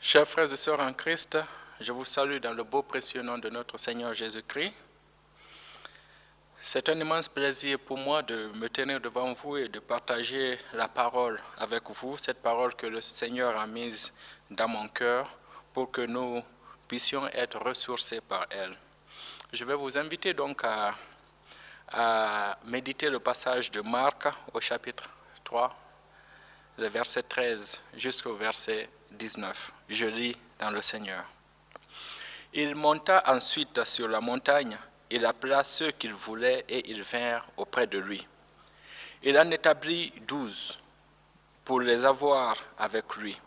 Chers frères et sœurs en Christ, je vous salue dans le beau précieux nom de notre Seigneur Jésus-Christ. C'est un immense plaisir pour moi de me tenir devant vous et de partager la parole avec vous, cette parole que le Seigneur a mise dans mon cœur pour que nous puissions être ressourcés par elle. Je vais vous inviter donc à méditer le passage de Marc au chapitre 3, le verset 13 jusqu'au verset 19. Je lis dans le Seigneur. Il monta ensuite sur la montagne, il appela ceux qu'il voulait et ils vinrent auprès de lui. Il en établit 12 pour les avoir avec lui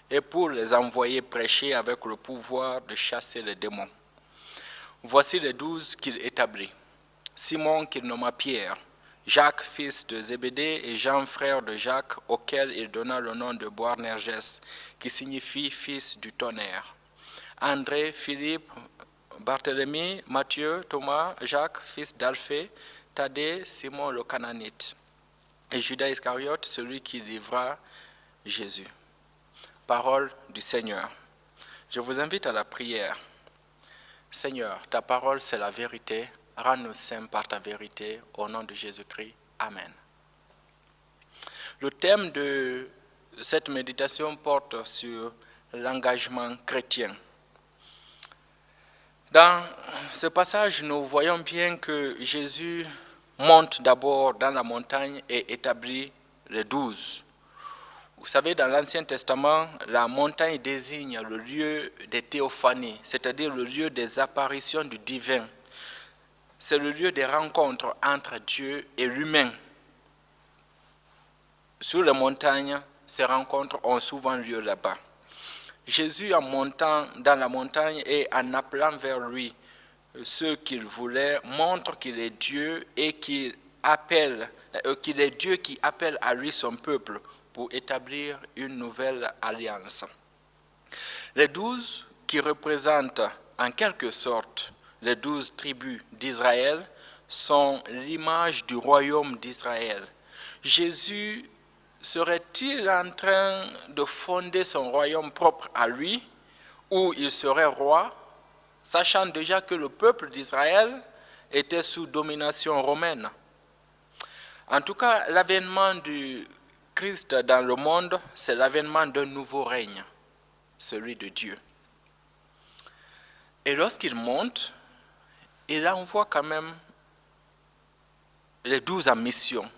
et pour les envoyer prêcher avec le pouvoir de chasser les démons. Voici les 12 qu'il établit. Simon qu'il nomma Pierre, Jacques fils de Zébédée et Jean frère de Jacques, auquel il donna le nom de Boanerges, qui signifie fils du tonnerre. André, Philippe, Barthélemy, Matthieu, Thomas, Jacques fils d'Alphée, Thaddée, Simon le Cananite, et Judas Iscariote, celui qui livra Jésus. Parole du Seigneur. Je vous invite à la prière. Seigneur, ta parole c'est la vérité. Rends-nous saints par ta vérité, au nom de Jésus-Christ. Amen. Le thème de cette méditation porte sur l'engagement chrétien. Dans ce passage, nous voyons bien que Jésus monte d'abord dans la montagne et établit les 12. Vous savez, dans l'Ancien Testament, la montagne désigne le lieu des théophanies, c'est-à-dire le lieu des apparitions du divin. C'est le lieu des rencontres entre Dieu et l'humain. Sur les montagnes, ces rencontres ont souvent lieu là-bas. Jésus, en montant dans la montagne et en appelant vers lui ceux qu'il voulait, montre qu'il est Dieu et qu'il est Dieu qui appelle à lui son peuple pour établir une nouvelle alliance. Les 12 qui représentent en quelque sorte les 12 tribus d'Israël sont l'image du royaume d'Israël. Jésus serait-il en train de fonder son royaume propre à lui, où il serait roi, sachant déjà que le peuple d'Israël était sous domination romaine? En tout cas, l'avènement du Christ dans le monde, c'est l'avènement d'un nouveau règne, celui de Dieu. Et lorsqu'il monte, il envoie quand même les 12 en mission.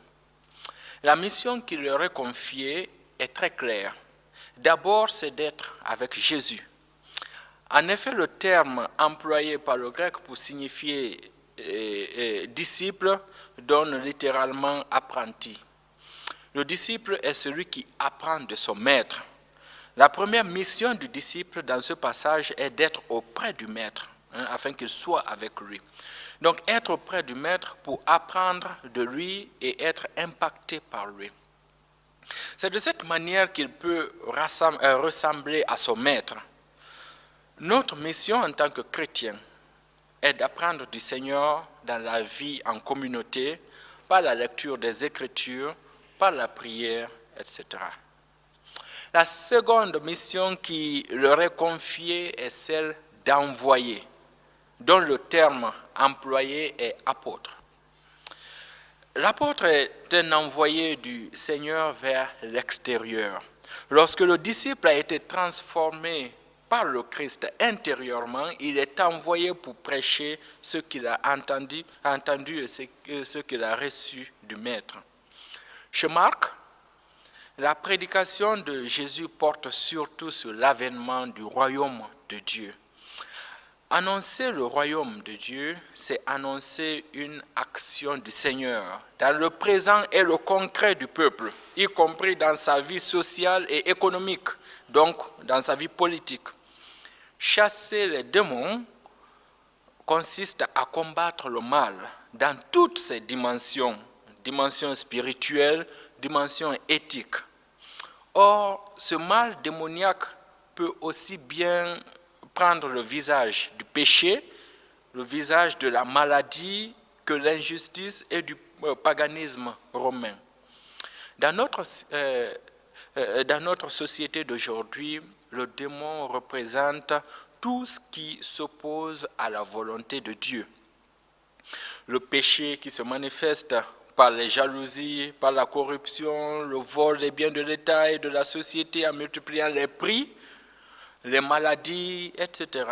La mission qu'il leur est confiée est très claire. D'abord, c'est d'être avec Jésus. En effet, le terme employé par le grec pour signifier disciple donne littéralement apprenti. Le disciple est celui qui apprend de son maître. La première mission du disciple dans ce passage est d'être auprès du maître, afin qu'il soit avec lui. Donc être auprès du maître pour apprendre de lui et être impacté par lui. C'est de cette manière qu'il peut ressembler à son maître. Notre mission en tant que chrétien est d'apprendre du Seigneur dans la vie en communauté, par la lecture des Écritures, par la prière, etc. La seconde mission qui leur est confiée est celle d'envoyer, dont le terme employé est apôtre. L'apôtre est un envoyé du Seigneur vers l'extérieur. Lorsque le disciple a été transformé par le Christ intérieurement, il est envoyé pour prêcher ce qu'il a entendu et ce qu'il a reçu du Maître. Chez Marc, la prédication de Jésus porte surtout sur l'avènement du royaume de Dieu. Annoncer le royaume de Dieu, c'est annoncer une action du Seigneur dans le présent et le concret du peuple, y compris dans sa vie sociale et économique, donc dans sa vie politique. Chasser les démons consiste à combattre le mal dans toutes ses dimensions, dimension spirituelle, dimension éthique. Or, ce mal démoniaque peut aussi bien prendre le visage du péché, le visage de la maladie, que l'injustice et du paganisme romain. Dans notre société d'aujourd'hui, le démon représente tout ce qui s'oppose à la volonté de Dieu. Le péché qui se manifeste par les jalousies, par la corruption, le vol des biens de l'État et de la société en multipliant les prix, les maladies, etc.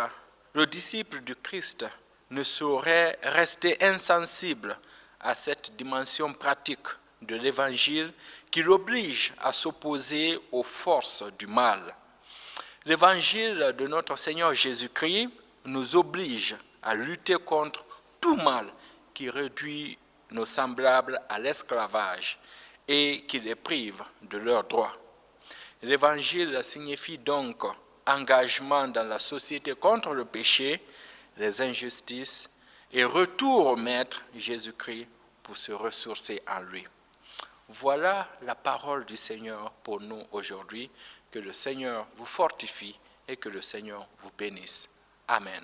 Le disciple du Christ ne saurait rester insensible à cette dimension pratique de l'Évangile qui l'oblige à s'opposer aux forces du mal. L'Évangile de notre Seigneur Jésus-Christ nous oblige à lutter contre tout mal qui réduit nos semblables à l'esclavage et qui les prive de leurs droits. L'Évangile signifie donc engagement dans la société contre le péché, les injustices et retour au Maître Jésus-Christ pour se ressourcer en lui. Voilà la parole du Seigneur pour nous aujourd'hui. Que le Seigneur vous fortifie et que le Seigneur vous bénisse. Amen.